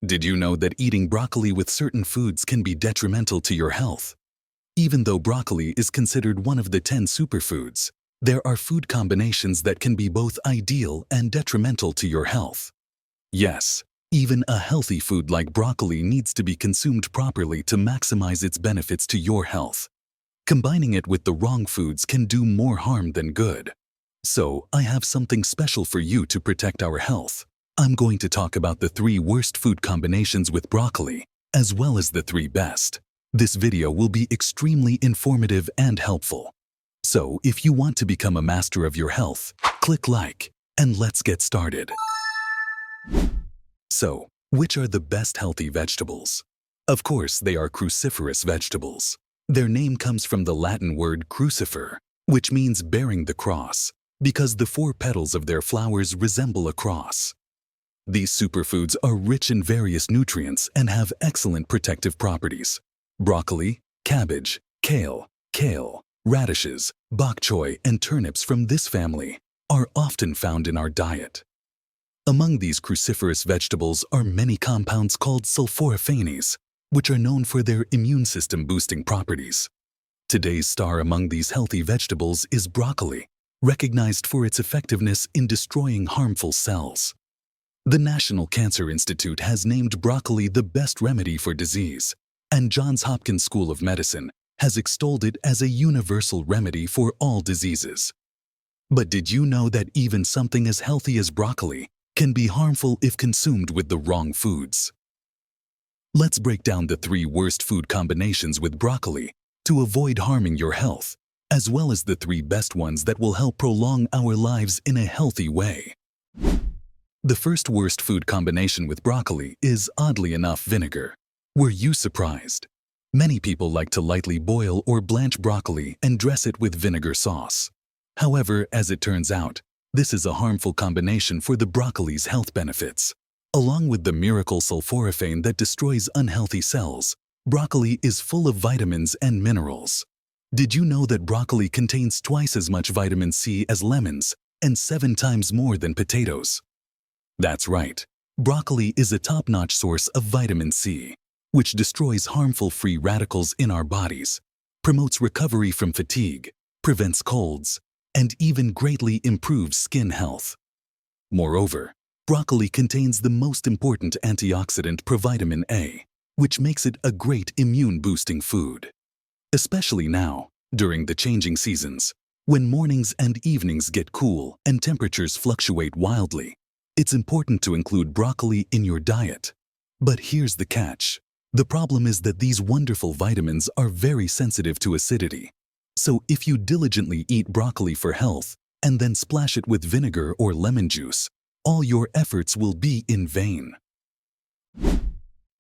Did you know that eating broccoli with certain foods can be detrimental to your health? Even though broccoli is considered one of the 10 superfoods, there are food combinations that can be both ideal and detrimental to your health. Yes, even a healthy food like broccoli needs to be consumed properly to maximize its benefits to your health. Combining it with the wrong foods can do more harm than good. So, I have something special for you to protect our health. I'm going to talk about the 3 worst food combinations with broccoli, as well as the 3 best. This video will be extremely informative and helpful. So, if you want to become a master of your health, click like, and let's get started. So, which are the best healthy vegetables? Of course, they are cruciferous vegetables. Their name comes from the Latin word crucifer, which means bearing the cross, because the 4 petals of their flowers resemble a cross. These superfoods are rich in various nutrients and have excellent protective properties. Broccoli, cabbage, kale, radishes, bok choy, and turnips from this family are often found in our diet. Among these cruciferous vegetables are many compounds called sulforaphanes, which are known for their immune system boosting properties. Today's star among these healthy vegetables is broccoli, recognized for its effectiveness in destroying harmful cells. The National Cancer Institute has named broccoli the best remedy for disease, and Johns Hopkins School of Medicine has extolled it as a universal remedy for all diseases. But did you know that even something as healthy as broccoli can be harmful if consumed with the wrong foods? Let's break down the 3 worst food combinations with broccoli to avoid harming your health, as well as the 3 best ones that will help prolong our lives in a healthy way. The first worst food combination with broccoli is, oddly enough, vinegar. Were you surprised? Many people like to lightly boil or blanch broccoli and dress it with vinegar sauce. However, as it turns out, this is a harmful combination for the broccoli's health benefits. Along with the miracle sulforaphane that destroys unhealthy cells, broccoli is full of vitamins and minerals. Did you know that broccoli contains twice as much vitamin C as lemons and 7 times more than potatoes? That's right. Broccoli is a top-notch source of vitamin C, which destroys harmful free radicals in our bodies, promotes recovery from fatigue, prevents colds, and even greatly improves skin health. Moreover, broccoli contains the most important antioxidant provitamin A, which makes it a great immune-boosting food. Especially now, during the changing seasons, when mornings and evenings get cool and temperatures fluctuate wildly, it's important to include broccoli in your diet. But here's the catch. The problem is that these wonderful vitamins are very sensitive to acidity. So if you diligently eat broccoli for health and then splash it with vinegar or lemon juice, all your efforts will be in vain.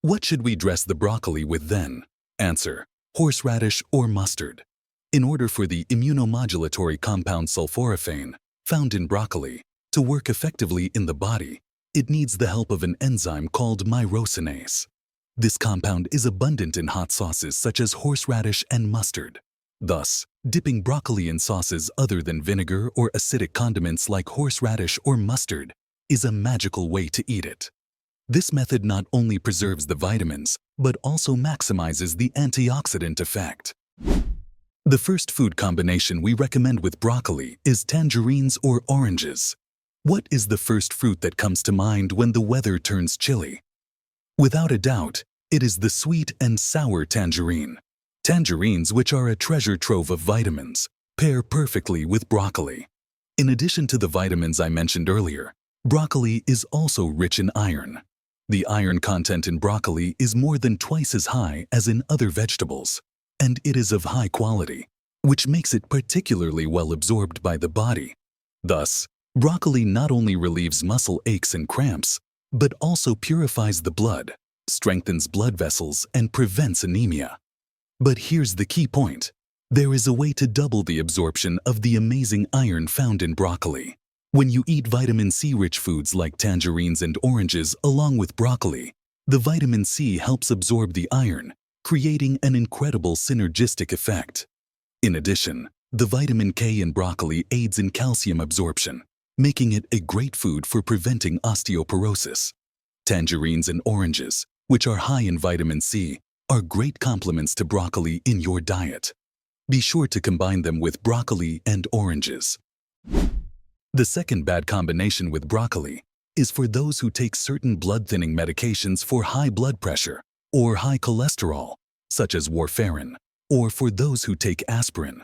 What should we dress the broccoli with then? Answer: horseradish or mustard. In order for the immunomodulatory compound sulforaphane, found in broccoli, to work effectively in the body, it needs the help of an enzyme called myrosinase. This compound is abundant in hot sauces such as horseradish and mustard. Thus, dipping broccoli in sauces other than vinegar or acidic condiments like horseradish or mustard is a magical way to eat it. This method not only preserves the vitamins, but also maximizes the antioxidant effect. The first food combination we recommend with broccoli is tangerines or oranges. What is the first fruit that comes to mind when the weather turns chilly? Without a doubt, it is the sweet and sour tangerine. Tangerines, which are a treasure trove of vitamins, pair perfectly with broccoli. In addition to the vitamins I mentioned earlier, broccoli is also rich in iron. The iron content in broccoli is more than twice as high as in other vegetables, and it is of high quality, which makes it particularly well absorbed by the body. Thus, broccoli not only relieves muscle aches and cramps, but also purifies the blood, strengthens blood vessels, and prevents anemia. But here's the key point. There is a way to double the absorption of the amazing iron found in broccoli. When you eat vitamin C-rich foods like tangerines and oranges along with broccoli, the vitamin C helps absorb the iron, creating an incredible synergistic effect. In addition, the vitamin K in broccoli aids in calcium absorption, making it a great food for preventing osteoporosis. Tangerines and oranges, which are high in vitamin C, are great complements to broccoli in your diet. Be sure to combine them with broccoli and oranges. The second bad combination with broccoli is for those who take certain blood-thinning medications for high blood pressure or high cholesterol, such as warfarin, or for those who take aspirin.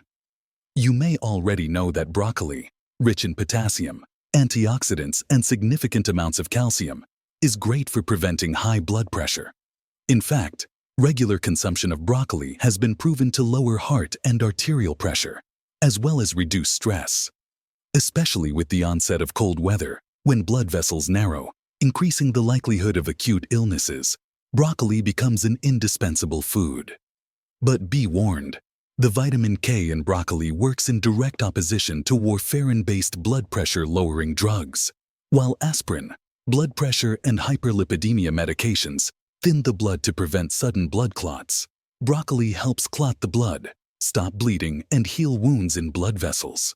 You may already know that broccoli, rich in potassium, antioxidants, and significant amounts of calcium, is great for preventing high blood pressure. In fact, regular consumption of broccoli has been proven to lower heart and arterial pressure, as well as reduce stress. Especially with the onset of cold weather, when blood vessels narrow, increasing the likelihood of acute illnesses, broccoli becomes an indispensable food. But be warned, the vitamin K in broccoli works in direct opposition to warfarin-based blood pressure-lowering drugs. While aspirin, blood pressure, and hyperlipidemia medications thin the blood to prevent sudden blood clots, broccoli helps clot the blood, stop bleeding, and heal wounds in blood vessels.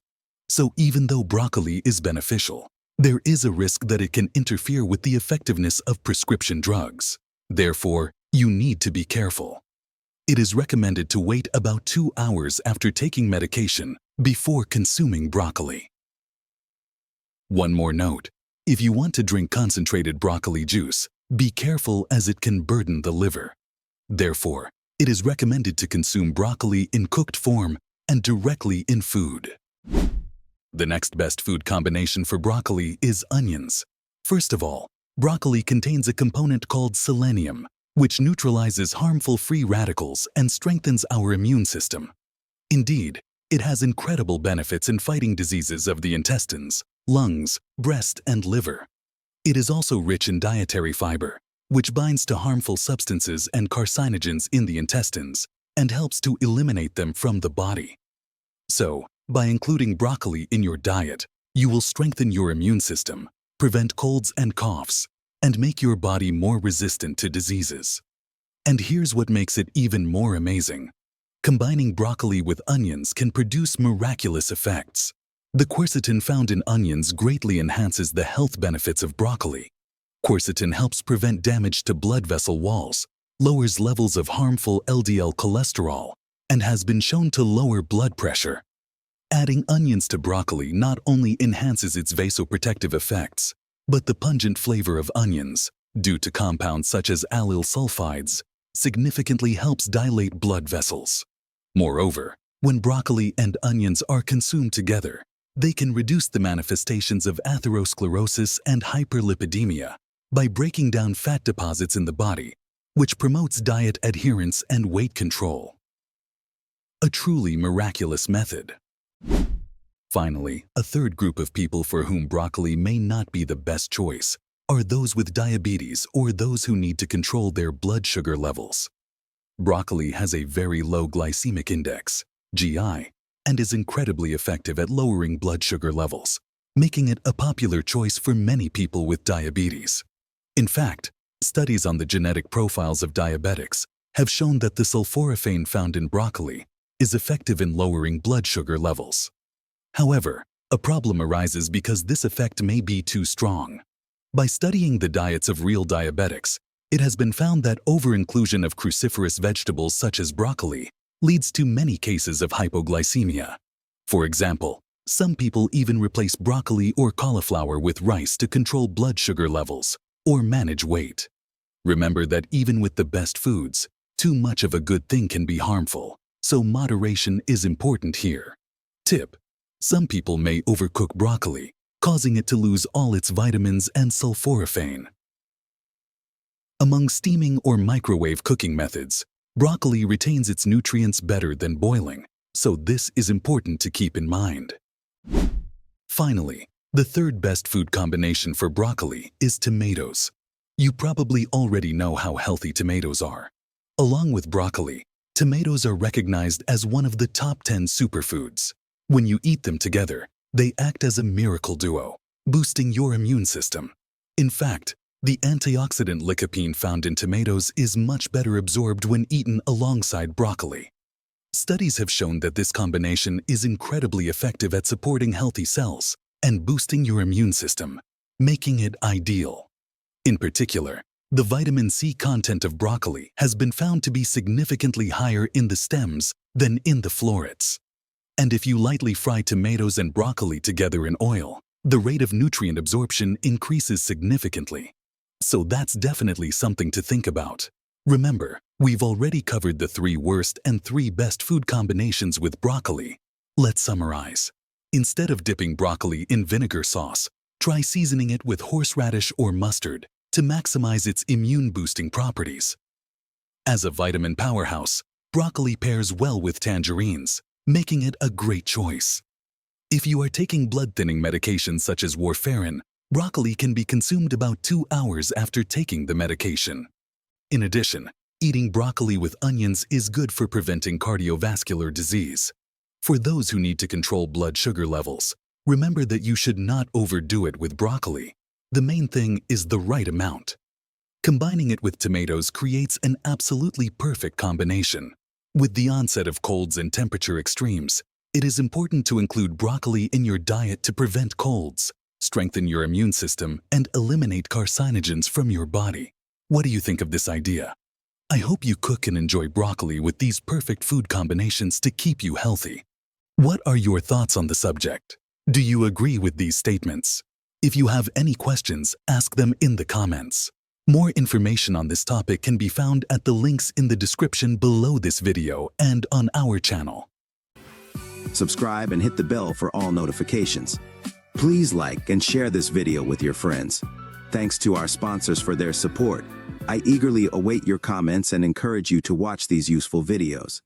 So even though broccoli is beneficial, there is a risk that it can interfere with the effectiveness of prescription drugs. Therefore, you need to be careful. It is recommended to wait about 2 hours after taking medication before consuming broccoli. One more note, if you want to drink concentrated broccoli juice, be careful as it can burden the liver. Therefore, it is recommended to consume broccoli in cooked form and directly in food. The next best food combination for broccoli is onions. First of all, broccoli contains a component called selenium, which neutralizes harmful free radicals and strengthens our immune system. Indeed, it has incredible benefits in fighting diseases of the intestines, lungs, breast, and liver. It is also rich in dietary fiber, which binds to harmful substances and carcinogens in the intestines and helps to eliminate them from the body. So, by including broccoli in your diet, you will strengthen your immune system, prevent colds and coughs, and make your body more resistant to diseases. And here's what makes it even more amazing. Combining broccoli with onions can produce miraculous effects. The quercetin found in onions greatly enhances the health benefits of broccoli. Quercetin helps prevent damage to blood vessel walls, lowers levels of harmful LDL cholesterol, and has been shown to lower blood pressure. Adding onions to broccoli not only enhances its vasoprotective effects, but the pungent flavor of onions, due to compounds such as allyl sulfides, significantly helps dilate blood vessels. Moreover, when broccoli and onions are consumed together, they can reduce the manifestations of atherosclerosis and hyperlipidemia by breaking down fat deposits in the body, which promotes diet adherence and weight control. A truly miraculous method. Finally, a third group of people for whom broccoli may not be the best choice are those with diabetes or those who need to control their blood sugar levels. Broccoli has a very low glycemic index, GI, and is incredibly effective at lowering blood sugar levels, making it a popular choice for many people with diabetes. In fact, studies on the genetic profiles of diabetics have shown that the sulforaphane found in broccoli is effective in lowering blood sugar levels. However, a problem arises because this effect may be too strong. By studying the diets of real diabetics, it has been found that over-inclusion of cruciferous vegetables such as broccoli leads to many cases of hypoglycemia. For example, some people even replace broccoli or cauliflower with rice to control blood sugar levels or manage weight. Remember that even with the best foods, too much of a good thing can be harmful, so moderation is important here. Tip: some people may overcook broccoli, causing it to lose all its vitamins and sulforaphane. Among steaming or microwave cooking methods, broccoli retains its nutrients better than boiling, so this is important to keep in mind. Finally, the third best food combination for broccoli is tomatoes. You probably already know how healthy tomatoes are. Along with broccoli, tomatoes are recognized as one of the top 10 superfoods. When you eat them together, they act as a miracle duo, boosting your immune system. In fact, the antioxidant lycopene found in tomatoes is much better absorbed when eaten alongside broccoli. Studies have shown that this combination is incredibly effective at supporting healthy cells and boosting your immune system, making it ideal. In particular, The vitamin C content of broccoli has been found to be significantly higher in the stems than in the florets. And if you lightly fry tomatoes and broccoli together in oil, the rate of nutrient absorption increases significantly. So that's definitely something to think about. Remember, we've already covered the 3 worst and 3 best food combinations with broccoli. Let's summarize. Instead of dipping broccoli in vinegar sauce, try seasoning it with horseradish or mustard to maximize its immune-boosting properties. As a vitamin powerhouse, broccoli pairs well with tangerines, making it a great choice. If you are taking blood-thinning medications such as warfarin, broccoli can be consumed about 2 hours after taking the medication. In addition, eating broccoli with onions is good for preventing cardiovascular disease. For those who need to control blood sugar levels, remember that you should not overdo it with broccoli. The main thing is the right amount. Combining it with tomatoes creates an absolutely perfect combination. With the onset of colds and temperature extremes, it is important to include broccoli in your diet to prevent colds, strengthen your immune system, and eliminate carcinogens from your body. What do you think of this idea? I hope you cook and enjoy broccoli with these perfect food combinations to keep you healthy. What are your thoughts on the subject? Do you agree with these statements? If you have any questions, ask them in the comments. More information on this topic can be found at the links in the description below this video and on our channel. Subscribe and hit the bell for all notifications. Please like and share this video with your friends. Thanks to our sponsors for their support. I eagerly await your comments and encourage you to watch these useful videos.